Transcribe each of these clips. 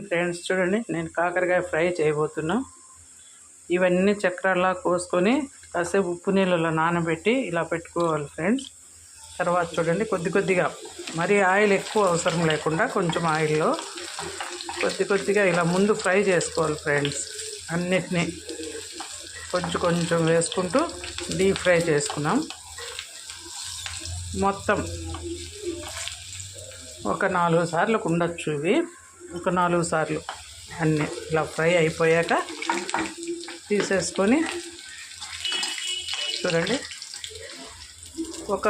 Friends చూడండి, నేను కాకరకాయ ఫ్రై చేయబోతున్నా. ఇవన్నీ చక్రాల్లా కోసుకొని కాసేపు ఉప్పు నీళ్ళలో నానబెట్టి ఇలా పెట్టుకోవాలి ఫ్రెండ్స్. తర్వాత చూడండి, కొద్దిగా మరీ ఆయిల్ ఎక్కువ అవసరం లేకుండా కొంచెం ఆయిల్లో కొద్దిగా ఇలా ముందు ఫ్రై చేసుకోవాలి ఫ్రెండ్స్. అన్నిటినీ కొంచెం వేసుకుంటూ డీప్ ఫ్రై చేసుకున్నాం. మొత్తం ఒక 4 సార్లు ఉండొచ్చు ఇవి. ఒక 4 సార్లు అన్నీ ఇలా ఫ్రై అయిపోయాక తీసేసుకొని చూడండి, ఒక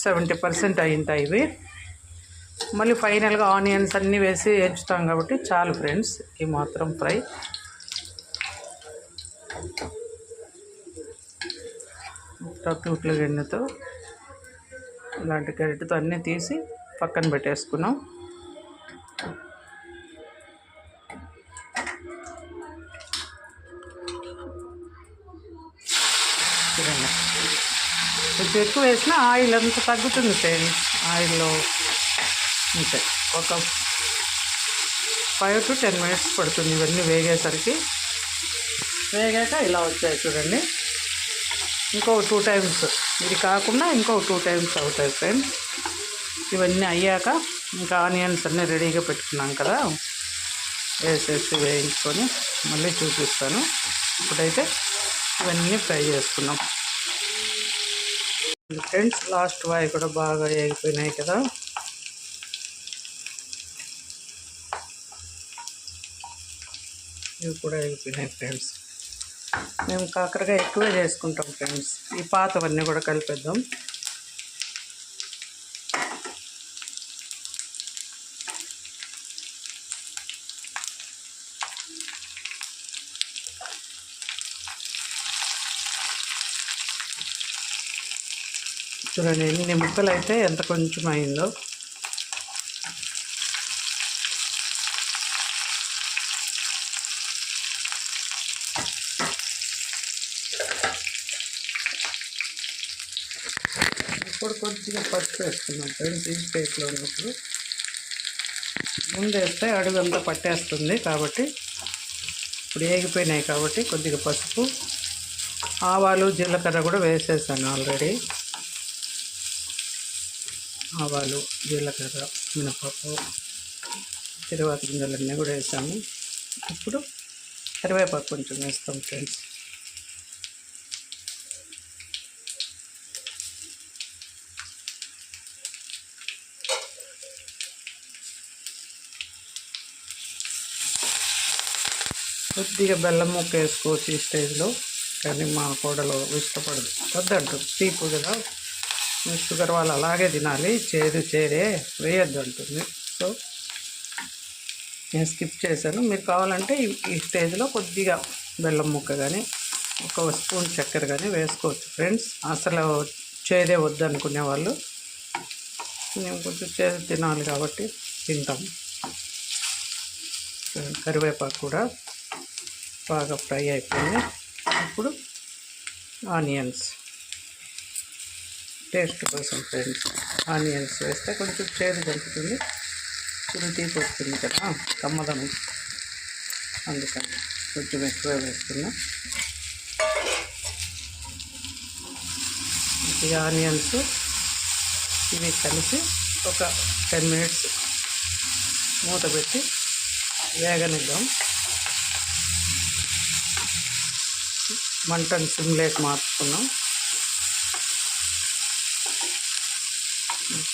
70% అయింటాయి ఇవి. మళ్ళీ ఫైనల్గా ఆనియన్స్ అన్నీ వేసి ఎంచుతాం కాబట్టి చాలు ఫ్రెండ్స్ ఈ మాత్రం ఫ్రై. ట్యూట్ల గిన్నెతో ఇలాంటి గరిటెతో అన్నీ తీసి పక్కన పెట్టేసుకున్నాం. చూడండి, కొంచెం ఎక్కువ వేసినా ఆయిల్ అంతా తగ్గుతుంది ఫ్రెండ్స్. ఆయిల్లో అంతే ఒక 5 to 10 minutes పడుతుంది ఇవన్నీ వేగేసరికి. వేగాక ఇలా వచ్చాయి చూడండి. ఇంకో 2 times ఇది కాకుండా ఇంకో 2 times అవుతాయి ఫ్రెండ్స్. ఇవన్నీ అయ్యాక ఇంకా ఆనియన్స్ అన్నీ రెడీగా పెట్టుకున్నాం కదా, వేసేసి వేయించుకొని మళ్ళీ చూపిస్తాను. ఇప్పుడైతే ఇవన్నీ ఫ్రై చేసుకున్నాం ఫ్రెండ్స్. లాస్ట్ వాయి కూడా బాగా వేగిపోయినాయి కదా. ఇవి కూడా వేగిపోయినాయి ఫ్రెండ్స్. మేము కాకరకాయ ఎక్కువే చేసుకుంటాం ఫ్రెండ్స్. ఈ పాతవన్నీ కూడా కలిపేద్దాం. చూడండి ఎన్ని ముక్కలు అయితే ఎంత కొంచెం అయిందో. ఇప్పుడు కొద్దిగా పసుపు వేసుకున్నాం ఫ్రెండ్స్. ఈ స్టేట్లో ఉన్నప్పుడు ముందేస్తే అడుగంతా పట్టేస్తుంది కాబట్టి ఇప్పుడు వేగిపోయినాయి కాబట్టి కొద్దిగా పసుపు, ఆవాలు, జీలకర్ర కూడా వేసేసాను ఆల్రెడీ. ఆవాలు, జీలకర్ర, మినపప్పు, తిరువాత గింజలన్నీ కూడా వేసాము. ఇప్పుడు కరివేపాకు కొంచెం వేస్తాం ఫ్రెండ్స్. కొద్దిగా బెల్లం ముక్క వేసుకోవచ్చు ఈ స్టేజ్లో, కానీ మా కోడలు ఇష్టపడదు, వద్దంటుంది. తీపు కదా, షుగర్ వాళ్ళు అలాగే తినాలి, చేదే వేయద్దు అంటుంది. సో నేను స్కిప్ చేశాను. మీరు కావాలంటే ఈ స్టేజ్లో కొద్దిగా బెల్లం ముక్క కానీ 1 స్పూన్ చక్కెర కానీ వేసుకోవచ్చు ఫ్రెండ్స్. అసలు చేదే వద్దు అనుకునే వాళ్ళు, మేము కొంచెం చేదు తినాలి కాబట్టి తింటాం. కరివేపాకు కూడా బాగా ఫ్రై అయిపోయింది. ఇప్పుడు ఆనియన్స్ టేస్ట్ కోసం ఫ్రెండ్స్ ఆనియన్స్ వేస్తే కొంచెం చేదు కలుపుతుంది, కొంచెం తీపి వస్తుంది కదా కమ్మదనం, అందుకని కొంచెం ఎక్కువ వేస్తున్నా. ఈ ఆనియన్స్ ఇవి కలిసి ఒక 10 minutes మూత పెట్టి వేగనిద్దాం. మంటను సిమ్లోకి మార్చుకున్నాం.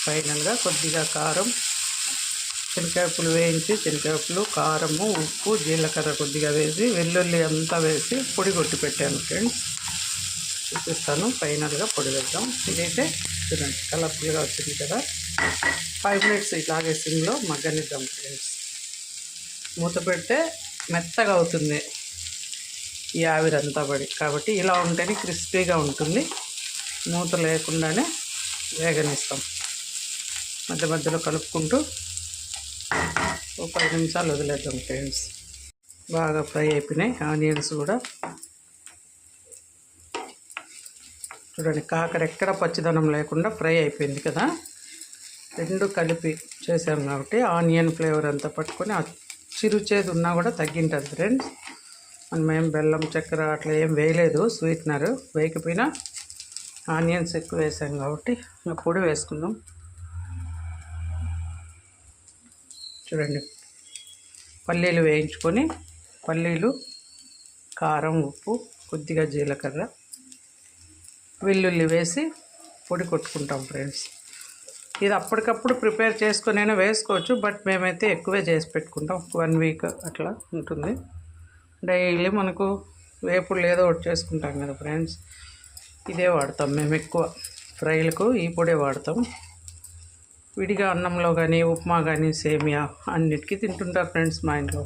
ఫైనల్గా కొద్దిగా కారం, శనగపప్పులు వేయించి శనగపప్పులు, కారము, ఉప్పు, జీలకర్ర కొద్దిగా వేసి వెల్లుల్లి అంతా వేసి పొడి కొట్టి పెట్టాను ఫ్రెండ్స్. చూపిస్తాను ఫైనల్గా పొడి వేద్దాం. ఇదైతే చూడండి కలర్ఫుల్గా వచ్చింది కదా. 5 minutes ఇలాగే సిమ్లో మగ్గనిద్దాం ఫ్రెండ్స్. మూత పెడితే మెత్తగా అవుతుంది ఈ ఆవిరంతా పడి, కాబట్టి ఇలా ఉంటేనే క్రిస్పీగా ఉంటుంది. మూత లేకుండానే వేగనిస్తాం. మధ్యలో కలుపుకుంటూ ఒక 10 నిమిషాలు వదిలేద్దాం ఫ్రెండ్స్. బాగా ఫ్రై అయిపోయినాయి ఆనియన్స్ కూడా. చూడండి కాకర ఎక్కడ పచ్చిదనం లేకుండా ఫ్రై అయిపోయింది కదా. రెండు కలిపి చేసాం కాబట్టి ఆనియన్ ఫ్లేవర్ అంతా పట్టుకొని చిరుచేదు ఉన్నా కూడా తగ్గింటుంది ఫ్రెండ్స్. మనం ఏం బెల్లం చక్కెర అట్లా ఏం వేయలేదు, స్వీట్నర్ వేయకపోయినా ఆనియన్స్ ఎక్కువ వేసాం కాబట్టి పొడి వేసుకుందాం. చూడండి, పల్లీలు వేయించుకొని పల్లీలు, కారం, ఉప్పు, కొద్దిగా జీలకర్ర, వెల్లుల్లి వేసి పొడి కొట్టుకుంటాం ఫ్రెండ్స్. ఇది అప్పటికప్పుడు ప్రిపేర్ చేసుకునైనా వేసుకోవచ్చు, బట్ మేమైతే ఎక్కువే చేసి పెట్టుకుంటాం. 1 వీక్ అట్లా ఉంటుంది. డైలీ మనకు వేపుడు ఏదో ఒకటి చేసుకుంటాం కదా ఫ్రెండ్స్, ఇదే వాడతాం మేము ఎక్కువ. ఫ్రైలకు ఈ పొడే వాడతాం. విడిగా అన్నంలో కానీ, ఉప్మా కానీ, సేమియా అన్నిటికీ తింటుంటారు ఫ్రెండ్స్ మా ఇంట్లో.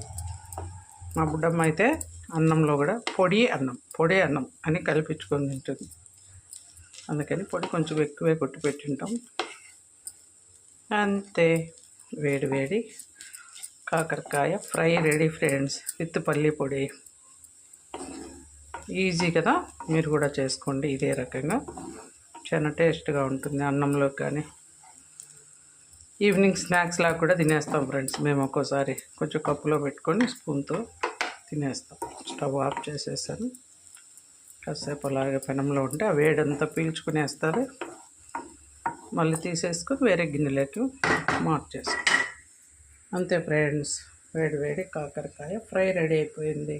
మా బుడ్డమ్మ అయితే అన్నంలో కూడా పొడి అన్నం అని కల్పించుకొని తింటుంది. అందుకని పొడి కొంచెం ఎక్కువే కొట్టి పెట్టింటాం. అంతే, వేడి వేడి కాకరకాయ ఫ్రై రెడీ ఫ్రెండ్స్, విత్ పల్లి పొడి. ఈజీ కదా, మీరు కూడా చేసుకోండి ఇదే రకంగా. చాలా టేస్ట్గా ఉంటుంది అన్నంలో కానీ. ఈవినింగ్ స్నాక్స్ లాగా కూడా తినేస్తాం ఫ్రెండ్స్ మేము. ఒక్కోసారి కొంచెం కప్పులో పెట్టుకొని స్పూన్తో తినేస్తాం. స్టవ్ ఆఫ్ చేసేసాను. కాసేపు అలాగే పెనంలో ఉంటే ఆ వేడంతా పీల్చుకునేస్తారు. మళ్ళీ తీసేసుకొని వేరే గిన్నెలోకి మార్చేస్తాం. అంతే ఫ్రెండ్స్, వేడి వేడి కాకరకాయ ఫ్రై రెడీ అయిపోయింది.